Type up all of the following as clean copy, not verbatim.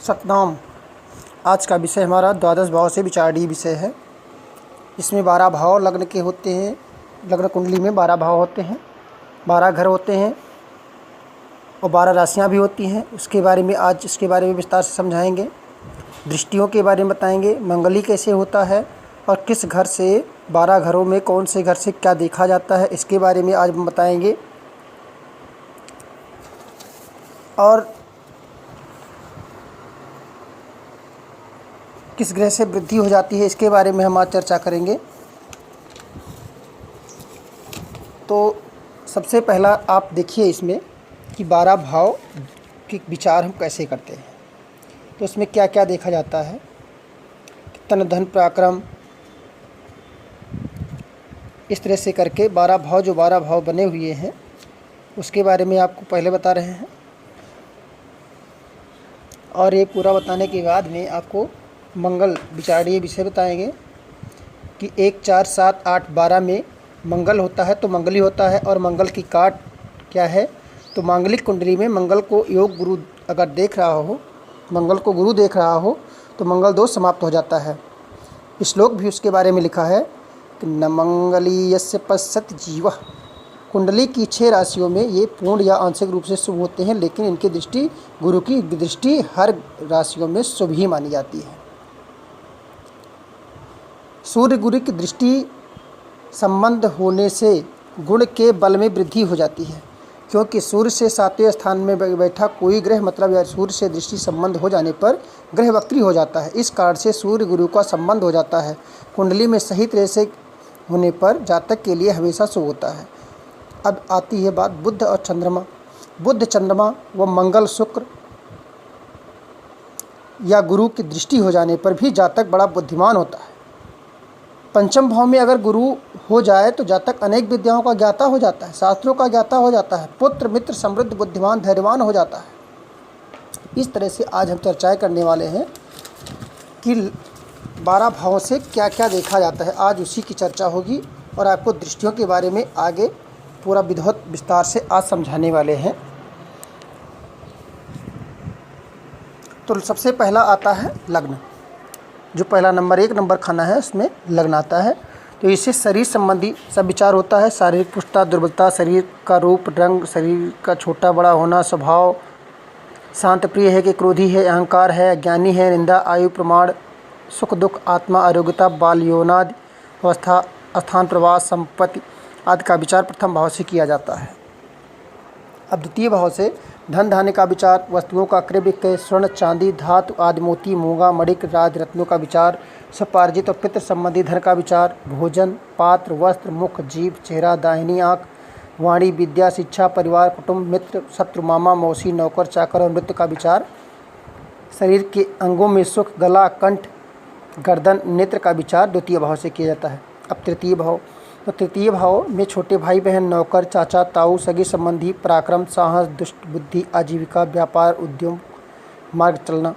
सतनाम। आज का विषय हमारा द्वादश भाव से विचारणीय विषय है। इसमें 12 भाव लग्न के होते हैं। लग्न कुंडली में 12 भाव होते हैं, 12 घर होते हैं और 12 राशियाँ भी होती हैं। इसके बारे में विस्तार से समझाएंगे। दृष्टियों के बारे में बताएंगे, मंगली कैसे होता है और किस घर से 12 घरों में कौन से घर से क्या देखा जाता है, इसके बारे में आज हम बताएंगे। और किस ग्रह से वृद्धि हो जाती है, इसके बारे में हम आज चर्चा करेंगे। तो सबसे पहला आप देखिए इसमें कि 12 भाव के विचार हम कैसे करते हैं। तो इसमें क्या क्या देखा जाता है, तन धन पराक्रम, इस तरह से करके 12 भाव, जो 12 भाव बने हुए हैं उसके बारे में आपको पहले बता रहे हैं। और ये पूरा बताने के बाद में आपको मंगल विचारणीय विषय बताएंगे कि 1, 4, 7, 8, 12 में मंगल होता है तो मंगली होता है। और मंगल की काट क्या है, तो मांगलिक कुंडली में मंगल को योग गुरु अगर देख रहा हो, मंगल को गुरु देख रहा हो तो मंगल दोष समाप्त हो जाता है। श्लोक भी उसके बारे में लिखा है कि न मंगली यस्य पश्यति जीवः। कुंडली की 6 राशियों में ये पूर्ण या आंशिक रूप से शुभ होते हैं, लेकिन इनकी दृष्टि, गुरु की दृष्टि हर राशियों में शुभ ही मानी जाती है। सूर्य गुरु की दृष्टि संबंध होने से गुण के बल में वृद्धि हो जाती है, क्योंकि सूर्य से 7वें स्थान में बैठा कोई ग्रह, मतलब या सूर्य से दृष्टि संबंध हो जाने पर ग्रह वक्री हो जाता है। इस कारण से सूर्य गुरु का संबंध हो जाता है। कुंडली में सही तरह से होने पर जातक के लिए हमेशा शुभ होता है। अब आती है बात बुध और चंद्रमा। बुध, चंद्रमा व मंगल, शुक्र या गुरु की दृष्टि हो जाने पर भी जातक बड़ा बुद्धिमान होता है। पंचम भाव में अगर गुरु हो जाए तो जातक अनेक विद्याओं का ज्ञाता हो जाता है, शास्त्रों का ज्ञाता हो जाता है, पुत्र मित्र समृद्ध बुद्धिमान धैर्यवान हो जाता है। इस तरह से आज हम चर्चाएं करने वाले हैं कि 12 भावों से क्या क्या देखा जाता है। आज उसी की चर्चा होगी और आपको दृष्टियों के बारे में आगे पूरा विधिवत विस्तार से आज समझाने वाले हैं। तो सबसे पहला आता है लग्न। जो पहला नंबर 1 नंबर खाना है उसमें लग्न आता है। तो इससे शरीर संबंधी सब विचार होता है। शारीरिक पुष्टता, दुर्बलता, शरीर का रूप रंग, शरीर का छोटा बड़ा होना, स्वभाव शांत प्रिय है कि क्रोधी है, अहंकार है, अज्ञानी है, निंदा, आयु प्रमाण, सुख दुख, आत्मा, आरोग्यता, बाल यौनादि अवस्था, स्थान प्रवास, संपत्ति आदि का विचार प्रथम भाव से किया जाता है। अब द्वितीय भाव से धन धान्य का विचार, वस्तुओं का क्रय विक्रय, स्वर्ण चांदी धातु आदि, मोती मूंगा मणिक राज रत्नों का विचार, स्वपार्जित और पितृ संबंधी धन का विचार, भोजन, पात्र, वस्त्र, मुख, जीभ, चेहरा, दाहिनी आँख, वाणी, विद्या, शिक्षा, परिवार, कुटुंब, मित्र, शत्रु, मामा मौसी, नौकर चाकर और मृत्यु का विचार, शरीर के अंगों में सुख, गला, कंठ, गर्दन, नेत्र का विचार द्वितीय भाव से किया जाता है। अब तृतीय भाव। तो तृतीय भाव में छोटे भाई बहन, नौकर, चाचा, ताऊ, सगे संबंधी, पराक्रम, साहस, दुष्ट बुद्धि, आजीविका, व्यापार, उद्यम, मार्ग चलना,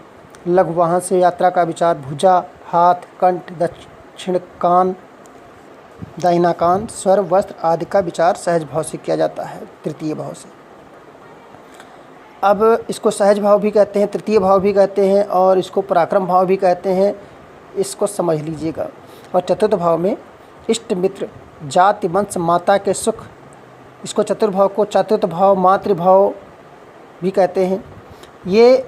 लघु वाहन से यात्रा का विचार, भुजा, हाथ, कंठ, दक्षिण कान, दाहिना कान, स्वर, वस्त्र आदि का विचार सहज भाव से किया जाता है तृतीय भाव से। अब इसको सहज भाव भी कहते हैं, तृतीय भाव भी कहते हैं और इसको पराक्रम भाव भी कहते हैं, इसको समझ लीजिएगा। और चतुर्थ भाव में इष्ट मित्र, जाति वंश, माता के सुख, इसको चतुर्थ भाव मातृभाव भी कहते हैं। ये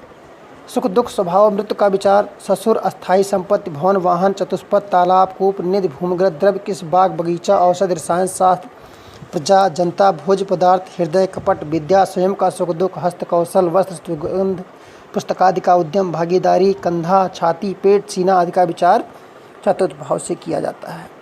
सुख दुख, स्वभाव, मृत्यु का विचार, ससुर, अस्थायी संपत्ति, भवन, वाहन, चतुष्पद, तालाब, कूप, निधि, भूमिगत द्रव्य, किस बाग बगीचा, औषध, रसायन शास्त्र, प्रजा, जनता, भोज्य पदार्थ, हृदय, कपट, विद्या, स्वयं का सुख दुख, हस्त कौशल, वस्त्र, सुगंध, पुस्तकादि का उद्यम, भागीदारी, कंधा, छाती, पेट, सीना आदि का विचार चतुर्थ भाव से किया जाता है।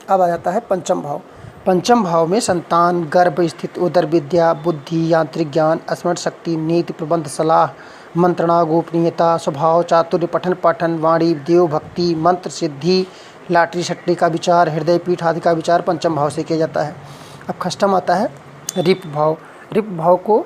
अब आ जाता है पंचम भाव। पंचम भाव में संतान, गर्भ, स्थित, उदर विद्या, बुद्धि, यांत्रिक ज्ञान, स्मरण शक्ति, नीति, प्रबंध, सलाह, मंत्रणा, गोपनीयता, स्वभाव, चातुर्य, पठन पाठन, वाणी, देव भक्ति, मंत्र सिद्धि, लाटरी शटरी का विचार, हृदय पीठ आदि का विचार पंचम भाव से किया जाता है। अब खष्टम आता है रिप भाव। रिप भाव को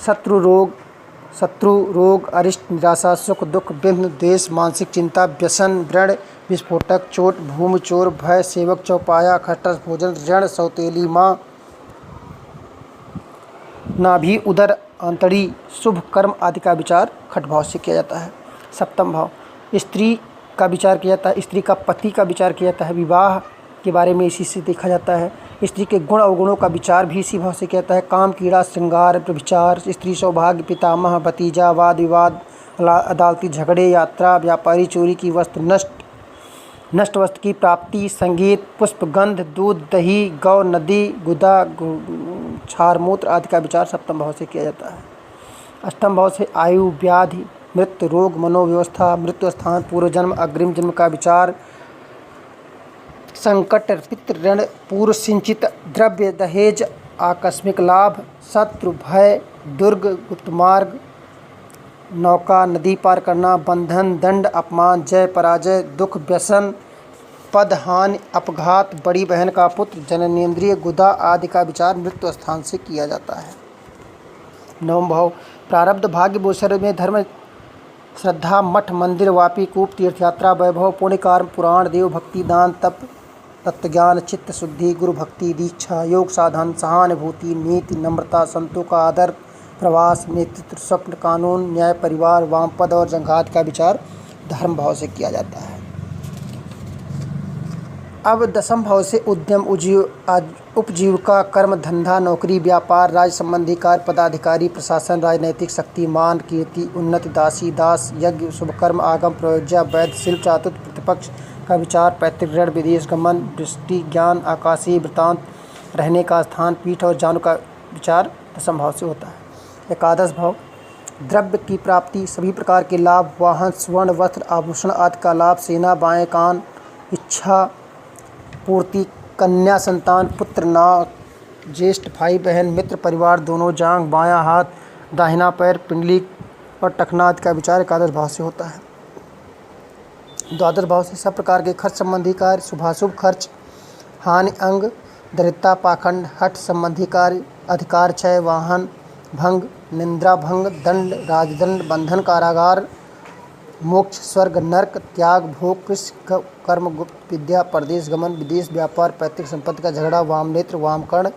शत्रु रोग, अरिष्ट, निराशा, सुख दुख, विघ्न, द्वेष, मानसिक चिंता, व्यसन, व्रण, विस्फोटक, चोट, भूमि चोर, भय, सेवक, चौपाया, खट्टस भोजन, ऋण, सौतेली माँ, नाभि, उदर, आंतड़ी, शुभ कर्म आदि का विचार खट भाव से किया जाता है। सप्तम भाव, स्त्री का विचार किया जाता है, स्त्री का पति का विचार किया जाता है, विवाह के बारे में इसी से देखा जाता है। स्त्री के गुण अवगुणों का विचार भी इसी भाव से किया जाता है। काम, कीड़ा, श्रृंगार, व्यभिचार, स्त्री सौभाग्य, पितामह, भतीजा, वाद विवाद, अदालती झगड़े, यात्रा, व्यापारी, चोरी की वस्तु नष्ट वस्तु की प्राप्ति, संगीत, पुष्प, गंध, दूध, दही, गौ, नदी, गुदा, क्षार, मूत्र आदि का विचार सप्तम भाव से किया जाता है। अष्टम भाव से आयु, व्याधि, मृत्यु, रोग, मनोव्यवस्था, मृत्यु स्थान, पूर्व जन्म, अग्रिम जन्म का विचार, संकट, पितृ ऋण, पूर्व सिंचित द्रव्य, दहेज, आकस्मिक लाभ, शत्रु, भय, दुर्ग, गुप्त मार्ग, नौका, नदी पार करना, बंधन, दंड, अपमान, जय, पराजय, दुख, व्यसन, पद, हानि, अपघात, बड़ी बहन का पुत्र, जननेंद्रिय, गुदा आदि का विचार मृत्यु स्थान से किया जाता है। नवम भाव, प्रारब्ध, भाग्य, भूषण में धर्म, श्रद्धा, मठ, मंदिर, वापी, कूप, तीर्थयात्रा, वैभव, पुण्य कर्म, पुराण, देव भक्ति, दान, तप, तत्वज्ञान, चित्त शुद्धि, गुरु भक्ति, दीक्षा, योग साधन, सहानुभूति, नीति, नम्रता, संतों का आदर, प्रवास, नेतृत्व, स्वप्न, कानून, न्याय, परिवार, वामपद और जंघात का विचार धर्म भाव से किया जाता है। अब दसम भाव से उद्यम, उपजीविका, कर्म, धंधा, नौकरी, व्यापार, राज्य संबंधी कार्य, पदाधिकारी, प्रशासन, राजनैतिक शक्ति, मान, कीर्ति, उन्नति, दासी, दास, यज्ञ, शुभकर्म, आगम, प्रयोज्य, वैद्य, शिल्प, चातुर्य, प्रतिपक्ष का विचार, पैतृक ऋण, विदेश गमन, दृष्टि, ज्ञान, आकाशीय वृत्तांत, रहने का स्थान, पीठ और जानू का विचार दसम भाव से होता है। एकादश भाव, द्रव्य की प्राप्ति, सभी प्रकार के लाभ, वाहन, स्वर्ण, वस्त्र, आभूषण आदि का लाभ, सेना, बाएं कान, इच्छा पूर्ति, कन्या संतान, पुत्र, नाव, ज्येष्ठ, भाई बहन, मित्र, परिवार, दोनों जांघ, बायां हाथ, दाहिना पैर, पिंडली और टखना आदि का विचार एकादश भाव से होता है। द्वादश भाव से सब प्रकार के खर्च संबंधी कार्य, शुभाशुभ खर्च, हानि, अंग, दरिद्रता, पाखंड, हठ संबंधी कार्य, अधिकार क्षय, वाहन भंग, निंद्रा भंग, दंड, राजदंड, बंधन, कारागार, मोक्ष, स्वर्ग, नरक, त्याग, भोग, कृष्ण, कर्म, गुप्त विद्या, परदेश गमन, विदेश व्यापार, पैतृक संपत्ति का झगड़ा, वाम नेत्र, वाम कर्ण,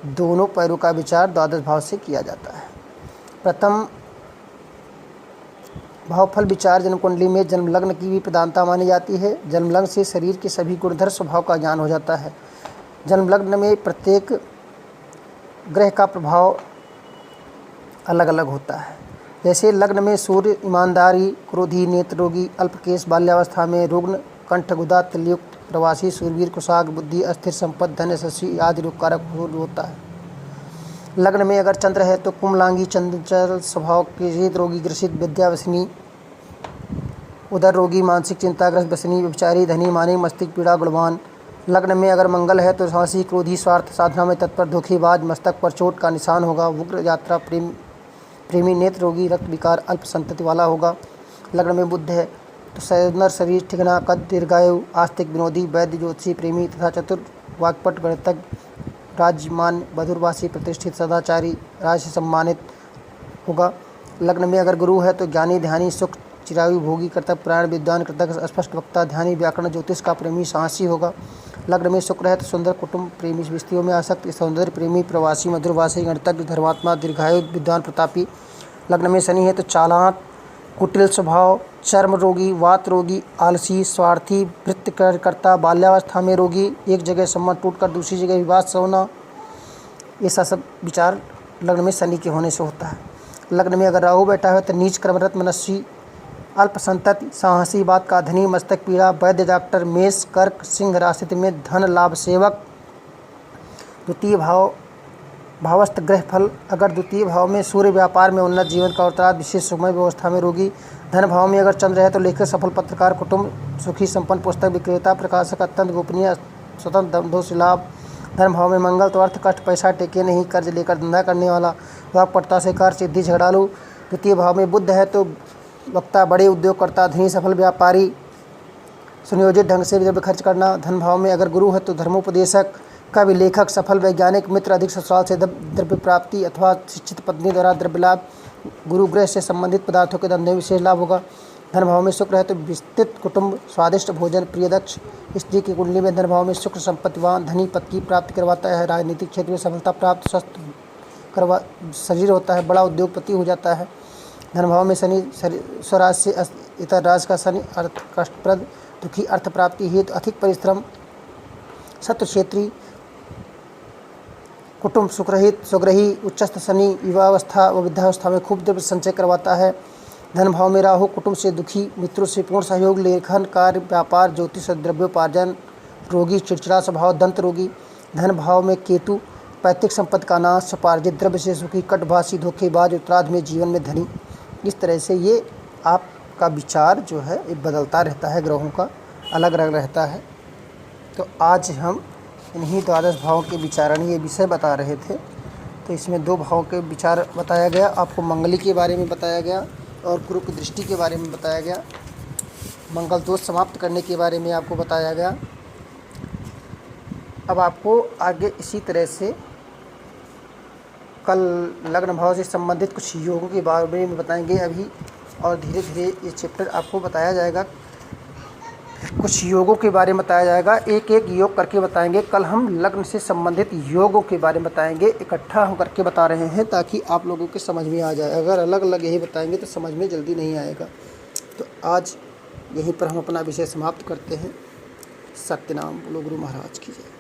दोनों पैरों का विचार द्वादश भाव से किया जाता है। प्रथम भावफल विचार जन्म कुंडली में जन्म लग्न की भी प्रधानता मानी जाती है। जन्म लग्न से शरीर के सभी गुणधर स्वभाव का ज्ञान हो जाता है। जन्म लग्न में प्रत्येक ग्रह का प्रभाव अलग अलग होता है। जैसे लग्न में सूर्य ईमानदारी, क्रोधी, नेत्र रोगी, अल्पकेश, बाल्यावस्था में रुग्ण, कंठ गुदा, तिलयुक्त, प्रवासी, सूरवीर, कुशाग, बुद्धि, अस्थिर, संपत्ति, धन, यशस्वी आदि रोग कारक होता है। लग्न में अगर चंद्र है तो कुमलांगी, चंचल स्वभाव के जीत रोगी, ग्रसित, विद्या व्यसनी, उदर रोगी, मानसिक चिंताग्रस्त, व्यसनी, व्यभिचारी, धनी, मानी, मस्तिष्क पीड़ा, गुणवान। लग्न में अगर मंगल है तो साहसी, क्रोधी, स्वार्थ साधना में तत्पर, धोखेबाज, मस्तक पर चोट का निशान होगा, उग्र, यात्रा प्रेमी, नेत्र रोगी, रक्त विकार, अल्प संतति वाला होगा। लग्न में बुध है तो सौंदर्य, शरीर, ठिकाना, कद, दीर्घायु, आस्तिक, विनोदी, वैद्य, ज्योतिषी, प्रेमी तथा चतुर, वाक्पट, गणितज्ञ, राज्यमान, मधुरवासी, प्रतिष्ठित, सदाचारी, राज से सम्मानित होगा। लग्न में अगर गुरु है तो ज्ञानी, ध्यानी, सुख, चिरायु, भोगी, कर्तव्य प्राण, विद्वान, कृतज्ञ, स्पष्ट वक्ता, ध्यानी, व्याकरण, ज्योतिष का प्रेमी, साहसी होगा। लग्न में शुक्र है तो सुंदर, कुटुंब प्रेमी, स्त्रियों में आसक्त, सौंदर्य प्रेमी, प्रवासी, मधुरवासी, गणितज्ञ, धर्मात्मा, दीर्घायु, विद्वान, प्रतापी। लग्न में शनि है तो चालाक, कुटिल स्वभाव, चर्म रोगी, वात रोगी, आलसी, स्वार्थी, भृत्यकर्ता, बाल्यावस्था में रोगी, एक जगह संबंध टूटकर दूसरी जगह विवाद से होना, ऐसा सब विचार लग्न में शनि के होने से होता है। लग्न में अगर राहु बैठा है तो नीच, कर्मरत, मनस्वी, अल्प संतति, साहसी, बात का धनी, मस्तक पीड़ा, वैद्य, डॉक्टर, मेष, कर्क, सिंह राशि में धन लाभ, सेवक। द्वितीय भावस्थ ग्रह फल अगर द्वितीय भाव में सूर्य, व्यापार में उन्नत, जीवन का उत्तरार्ध, विशेष सुखमय व्यवस्था में रोगी। धन भाव में अगर चंद्र है तो लेखक, सफल पत्रकार, कुटुंब सुखी, संपन्न, पुस्तक विक्रेता, प्रकाशक, अत्यंत गोपनीय, स्वतंत्र, धंधों से लाभ। धन भाव में मंगल तो अर्थ, कष्ट, पैसा टेके नहीं, कर्ज लेकर धंधा करने वाला, वाक्पटुता से कार्य सिद्धि, झगड़ालू। द्वितीय भाव में बुध है तो वक्ता, बड़े उद्योगकर्ता, धनी, सफल व्यापारी, सुनियोजित ढंग से द्रव्य खर्च करना। धन भाव में अगर गुरु है तो धर्मोपदेशक, कवि, लेखक, सफल वैज्ञानिक, मित्र, अधिक ससुराल से द्रव्य प्राप्ति अथवा शिक्षित पत्नी द्वारा द्रव्य लाभ। गुरु ग्रह से संबंधित पदार्थों के धंधे में विशेष लाभ होगा। धन भाव में शुक्र है तो विस्तृत कुटुंब, स्वादिष्ट भोजन, प्रियदक्ष स्त्री की कुंडली में धन भाव में शुक्र संपत्तिवान, धनी पद की प्राप्ति करवाता है। राजनीतिक क्षेत्र में सफलता प्राप्त, स्वस्थ शरीर होता है, बड़ा उद्योगपति हो जाता है। धन भाव में शनि स्वराज से इतर राज का शनि अर्थ कष्टप्रद दुखी, अर्थ प्राप्ति हेतु अधिक परिश्रम, शत्रु क्षेत्री, कुटुंब सुखरहित, स्वग्रही, उच्चस्थ शनि युवावस्था व वृद्धावस्था में खूब द्रव्य संचय करवाता है। धन भाव में राहु कुटुंब से दुखी, मित्रों से पूर्ण सहयोग, लेखन कार्य, व्यापार, ज्योतिष, द्रव्योपार्जन, रोगी, चिड़चिड़ा स्वभाव, दंत रोगी। धन भाव में केतु पैतृक संपत्ति का नाश, स्वार्जित द्रव्य से सुखी, कटभाषी, धोखेबाज, उत्तरार्ध में जीवन में धनी। इस तरह से ये आपका विचार जो है ये बदलता रहता है, ग्रहों का अलग अलग रहता है। तो आज हम इन्हीं द्वादश भावों के विचारणीय विषय बता रहे थे। तो इसमें 2 भावों के विचार बताया गया, आपको मंगली के बारे में बताया गया और गुरु की दृष्टि के बारे में बताया गया, मंगल दोष समाप्त करने के बारे में आपको बताया गया। अब आपको आगे इसी तरह से कल लग्न भाव से संबंधित कुछ योगों के बारे में बताएंगे अभी, और धीरे धीरे ये चैप्टर आपको बताया जाएगा। कुछ योगों के बारे में बताया जाएगा, एक एक योग करके बताएंगे। कल हम लग्न से संबंधित योगों के बारे में बताएंगे, इकट्ठा हम करके बता रहे हैं ताकि आप लोगों के समझ में आ जाए। अगर अलग अलग यही बताएंगे तो समझ में जल्दी नहीं आएगा। तो आज यहीं पर हम अपना विषय समाप्त करते हैं। सत्यनाम बोलो गुरु महाराज की जय।